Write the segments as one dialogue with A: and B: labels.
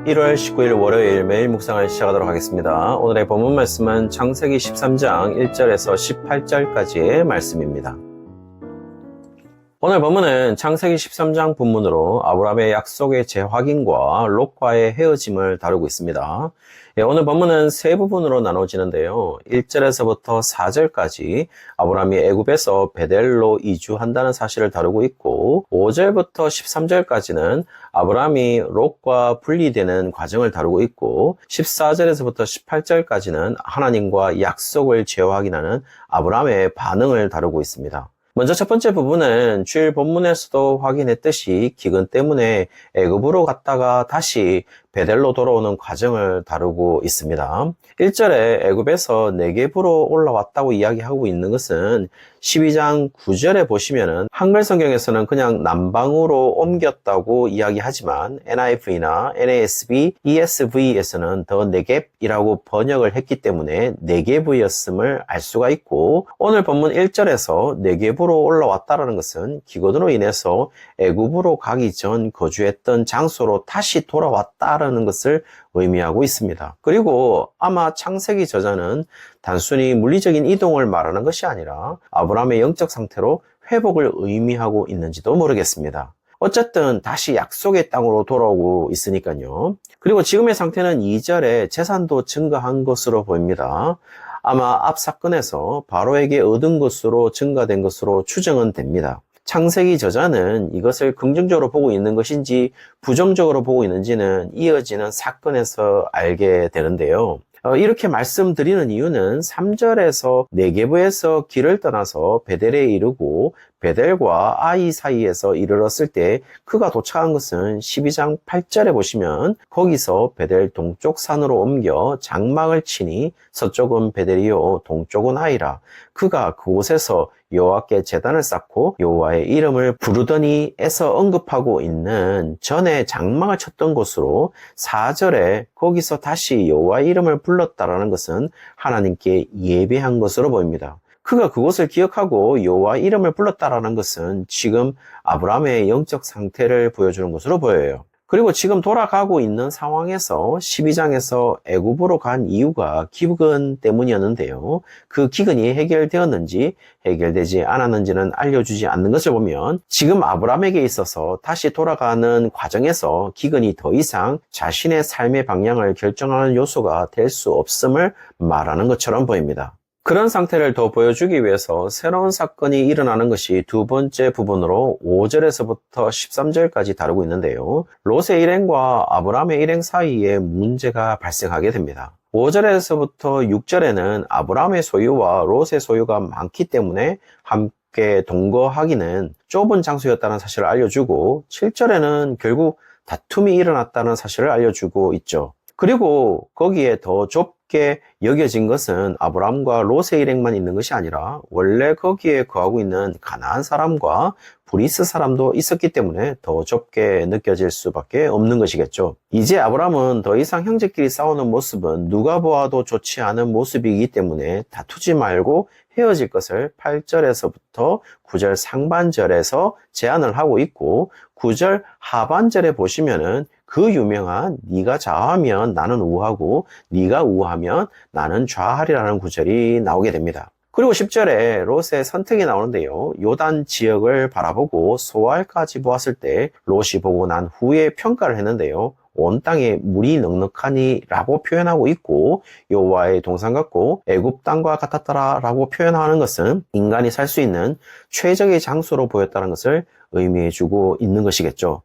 A: 1월 19일 월요일 매일 묵상을 시작하도록 하겠습니다. 오늘의 본문 말씀은 창세기 13장 1절에서 18절까지의 말씀입니다. 오늘 본문은 창세기 13장 본문으로 아브라함의 약속의 재확인과 롯과의 헤어짐을 다루고 있습니다. 오늘 본문은 세 부분으로 나눠지는데요. 1절에서부터 4절까지 아브라함이 애굽에서 베델로 이주한다는 사실을 다루고 있고 5절부터 13절까지는 아브라함이 롯과 분리되는 과정을 다루고 있고 14절에서부터 18절까지는 하나님과 약속을 재확인하는 아브라함의 반응을 다루고 있습니다. 먼저 첫 번째 부분은 주일 본문에서도 확인했듯이 기근 때문에 애굽으로 갔다가 다시 베델로 돌아오는 과정을 다루고 있습니다. 1절에 애굽에서 네겝으로 올라왔다고 이야기하고 있는 것은 12장 9절에 보시면은 한글 성경에서는 그냥 남방으로 옮겼다고 이야기하지만 NIV나 NASB, ESV에서는 더 네겝이라고 번역을 했기 때문에 네겝이었음을 알 수가 있고 오늘 본문 1절에서 네겝으로 올라왔다라는 것은 기근으로 인해서 애굽으로 가기 전 거주했던 장소로 다시 돌아왔다라는 것을 의미하고 있습니다. 그리고 아마 창세기 저자는 단순히 물리적인 이동을 말하는 것이 아니라 아브라함의 영적 상태로 회복을 의미하고 있는지도 모르겠습니다. 어쨌든 다시 약속의 땅으로 돌아오고 있으니까요. 그리고 지금의 상태는 2절에 재산도 증가한 것으로 보입니다. 아마 앞 사건에서 바로에게 얻은 것으로 증가된 것으로 추정은 됩니다. 창세기 저자는 이것을 긍정적으로 보고 있는 것인지 부정적으로 보고 있는지는 이어지는 사건에서 알게 되는데요. 이렇게 말씀드리는 이유는 3절에서 네겝에서 길을 떠나서 베델에 이르고 베델과 아이 사이에서 이르렀을 때 그가 도착한 것은 12장 8절에 보시면 거기서 베델 동쪽 산으로 옮겨 장막을 치니 서쪽은 베델이요 동쪽은 아이라. 그가 그곳에서 여호와께 제단을 쌓고 여호와의 이름을 부르더니 에서 언급하고 있는 전에 장막을 쳤던 곳으로 4절에 거기서 다시 여호와의 이름을 불렀다라는 것은 하나님께 예배한 것으로 보입니다. 그가 그곳을 기억하고 여호와 이름을 불렀다라는 것은 지금 아브라함의 영적 상태를 보여주는 것으로 보여요. 그리고 지금 돌아가고 있는 상황에서 12장에서 애굽으로 간 이유가 기근 때문이었는데요. 그 기근이 해결되었는지 해결되지 않았는지는 알려주지 않는 것을 보면 지금 아브라함에게 있어서 다시 돌아가는 과정에서 기근이 더 이상 자신의 삶의 방향을 결정하는 요소가 될 수 없음을 말하는 것처럼 보입니다. 그런 상태를 더 보여주기 위해서 새로운 사건이 일어나는 것이 두 번째 부분으로 5절에서부터 13절까지 다루고 있는데요. 롯의 일행과 아브라함의 일행 사이에 문제가 발생하게 됩니다. 5절에서부터 6절에는 아브라함의 소유와 롯의 소유가 많기 때문에 함께 동거하기는 좁은 장소였다는 사실을 알려주고 7절에는 결국 다툼이 일어났다는 사실을 알려주고 있죠. 그리고 거기에 더 좁게 여겨진 것은 아브라함과 롯의 일행만 있는 것이 아니라 원래 거기에 거하고 있는 가나안 사람과 브리스 사람도 있었기 때문에 더 좁게 느껴질 수밖에 없는 것이겠죠. 이제 아브라함은 더 이상 형제끼리 싸우는 모습은 누가 보아도 좋지 않은 모습이기 때문에 다투지 말고 헤어질 것을 8절에서부터 9절 상반절에서 제안을 하고 있고 9절 하반절에 보시면은 그 유명한 네가 좌하면 나는 우하고 네가 우하면 나는 좌하리라는 구절이 나오게 됩니다. 그리고 10절에 롯의 선택이 나오는데요. 요단 지역을 바라보고 소알까지 보았을 때 롯이 보고 난 후에 평가를 했는데요. 온 땅에 물이 넉넉하니 라고 표현하고 있고 여호와의 동산 같고 애굽 땅과 같았더라 라고 표현하는 것은 인간이 살 수 있는 최적의 장소로 보였다는 것을 의미해주고 있는 것이겠죠.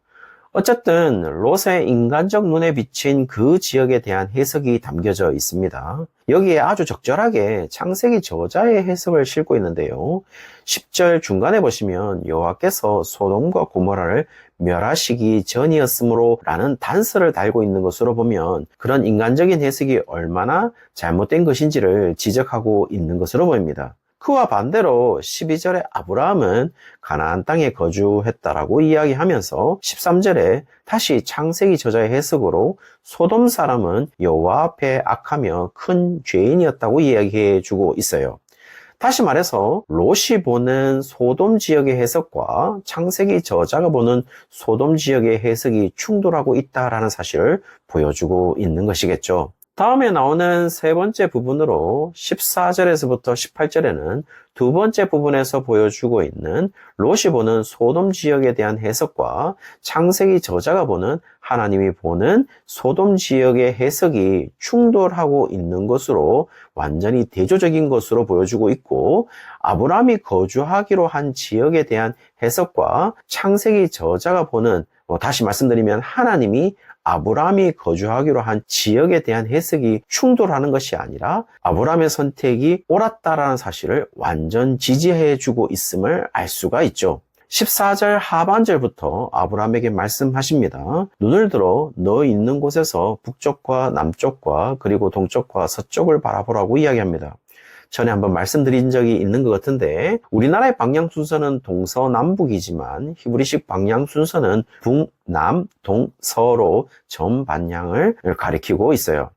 A: 어쨌든 롯의 인간적 눈에 비친 그 지역에 대한 해석이 담겨져 있습니다. 여기에 아주 적절하게 창세기 저자의 해석을 싣고 있는데요. 10절 중간에 보시면 여호와께서 소돔과 고모라를 멸하시기 전이었으므로 라는 단서를 달고 있는 것으로 보면 그런 인간적인 해석이 얼마나 잘못된 것인지를 지적하고 있는 것으로 보입니다. 그와 반대로 12절에 아브라함은 가나안 땅에 거주했다라고 이야기하면서 13절에 다시 창세기 저자의 해석으로 소돔 사람은 여호와 앞에 악하며 큰 죄인이었다고 이야기해 주고 있어요. 다시 말해서 롯이 보는 소돔 지역의 해석과 창세기 저자가 보는 소돔 지역의 해석이 충돌하고 있다라는 사실을 보여주고 있는 것이겠죠. 다음에 나오는 세 번째 부분으로 14절에서부터 18절에는 두 번째 부분에서 보여주고 있는 롯이 보는 소돔 지역에 대한 해석과 창세기 저자가 보는 하나님이 보는 소돔 지역의 해석이 충돌하고 있는 것으로 완전히 대조적인 것으로 보여주고 있고, 아브라함이 거주하기로 한 지역에 대한 해석과 창세기 저자가 보는, 다시 말씀드리면 하나님이 아브라함이 거주하기로 한 지역에 대한 해석이 충돌하는 것이 아니라 아브라함의 선택이 옳았다라는 사실을 완전 지지해주고 있음을 알 수가 있죠. 14절 하반절부터 아브라함에게 말씀하십니다. 눈을 들어 너 있는 곳에서 북쪽과 남쪽과 그리고 동쪽과 서쪽을 바라보라고 이야기합니다. 전에 한번 말씀드린 적이 있는 것 같은데, 우리나라의 방향 순서는 동서남북이지만 히브리식 방향 순서는 북남동서로 전 방향을 가리키고 있어요.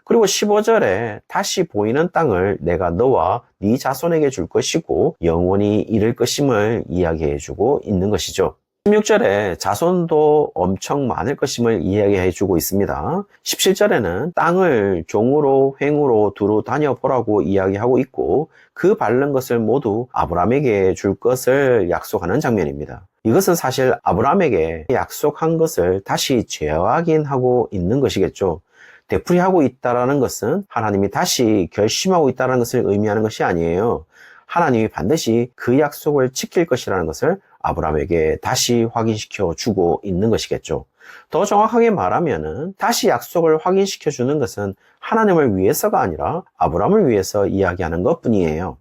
A: 그리고 15절에 다시 보이는 땅을 내가 너와 네 자손에게 줄 것이고 영원히 이를 것임을 이야기해주고 있는 것이죠. 16절에 자손도 엄청 많을 것임을 이야기해주고 있습니다. 17절에는 땅을 종으로 횡으로 두루 다녀보라고 이야기하고 있고, 그 밟는 것을 모두 아브라함에게 줄 것을 약속하는 장면입니다. 이것은 사실 아브라함에게 약속한 것을 다시 재확인하고 있는 것이겠죠. 되풀이하고 있다는 것은 하나님이 다시 결심하고 있다는 것을 의미하는 것이 아니에요. 하나님이 반드시 그 약속을 지킬 것이라는 것을 아브라함에게 다시 확인시켜 주고 있는 것이겠죠. 더 정확하게 말하면은 다시 약속을 확인시켜 주는 것은 하나님을 위해서가 아니라 아브라함을 위해서 이야기하는 것뿐이에요.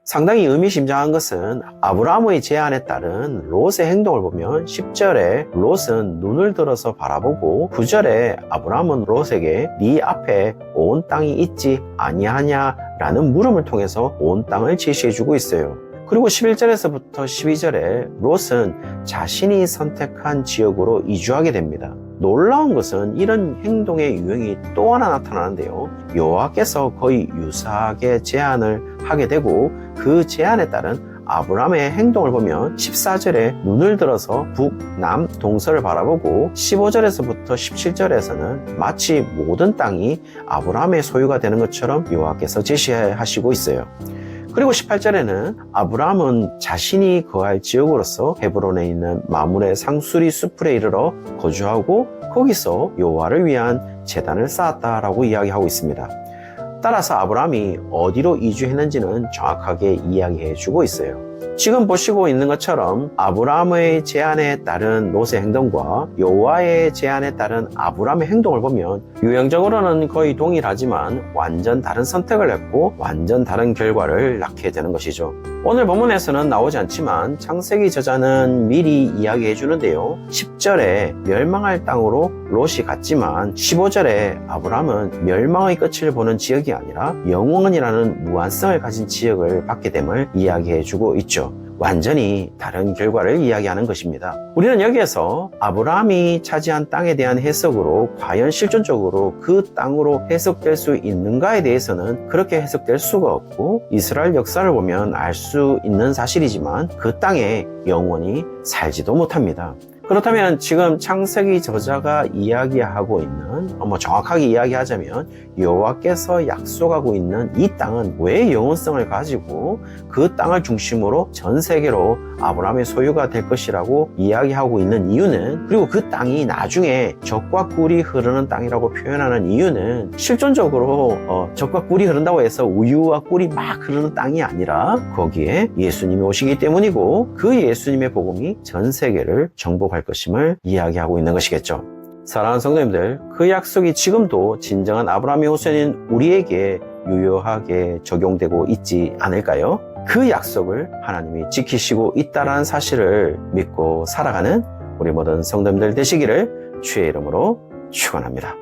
A: 상당히 의미심장한 것은 아브라함의 제안에 따른 롯의 행동을 보면 10절에 롯은 눈을 들어서 바라보고 9절에 아브라함은 롯에게 네 앞에 온 땅이 있지 아니하냐라는 물음을 통해서 온 땅을 제시해주고 있어요. 그리고 11절에서부터 12절에 롯은 자신이 선택한 지역으로 이주하게 됩니다. 놀라운 것은 이런 행동의 유형이 또 하나 나타나는데요. 여호와께서 거의 유사하게 제안을 하게 되고, 그 제안에 따른 아브라함의 행동을 보면 14절에 눈을 들어서 북, 남, 동서를 바라보고 15절에서부터 17절에서는 마치 모든 땅이 아브라함의 소유가 되는 것처럼 여호와께서 제시하시고 있어요. 그리고 18절에는 아브라함은 자신이 거할 지역으로서 헤브론에 있는 마므레 상수리 수풀에 이르러 거주하고 거기서 여호와를 위한 제단을 쌓았다라고 이야기하고 있습니다. 따라서 아브라함이 어디로 이주했는지는 정확하게 이야기해주고 있어요. 지금 보시고 있는 것처럼 아브라함의 제안에 따른 롯의 행동과 여호와의 제안에 따른 아브라함의 행동을 보면 유형적으로는 거의 동일하지만 완전 다른 선택을 했고 완전 다른 결과를 낳게 되는 것이죠. 오늘 본문에서는 나오지 않지만 창세기 저자는 미리 이야기해 주는데요. 10절에 멸망할 땅으로 롯이 갔지만 15절에 아브라함은 멸망의 끝을 보는 지역이 아니라 영원이라는 무한성을 가진 지역을 받게 됨을 이야기해 주고 있죠. 완전히 다른 결과를 이야기하는 것입니다. 우리는 여기에서 아브라함이 차지한 땅에 대한 해석으로 과연 실존적으로 그 땅으로 해석될 수 있는가에 대해서는 그렇게 해석될 수가 없고, 이스라엘 역사를 보면 알 수 있는 사실이지만 그 땅에 영원히 살지도 못합니다. 그렇다면 지금 창세기 저자가 이야기하고 있는, 정확하게 이야기하자면 여호와께서 약속하고 있는 이 땅은 왜 영원성을 가지고 그 땅을 중심으로 전 세계로 아브라함의 소유가 될 것이라고 이야기하고 있는 이유는, 그리고 그 땅이 나중에 젖과 꿀이 흐르는 땅이라고 표현하는 이유는 실존적으로 젖과 꿀이 흐른다고 해서 우유와 꿀이 막 흐르는 땅이 아니라 거기에 예수님이 오시기 때문이고, 그 예수님의 복음이 전 세계를 정복할 것임을 이야기하고 있는 것이겠죠. 사랑하는 성도님들, 그 약속이 지금도 진정한 아브라함의 후손인 우리에게 유효하게 적용되고 있지 않을까요? 그 약속을 하나님이 지키시고 있다는 사실을 믿고 살아가는 우리 모든 성도님들 되시기를 주의 이름으로 축원합니다.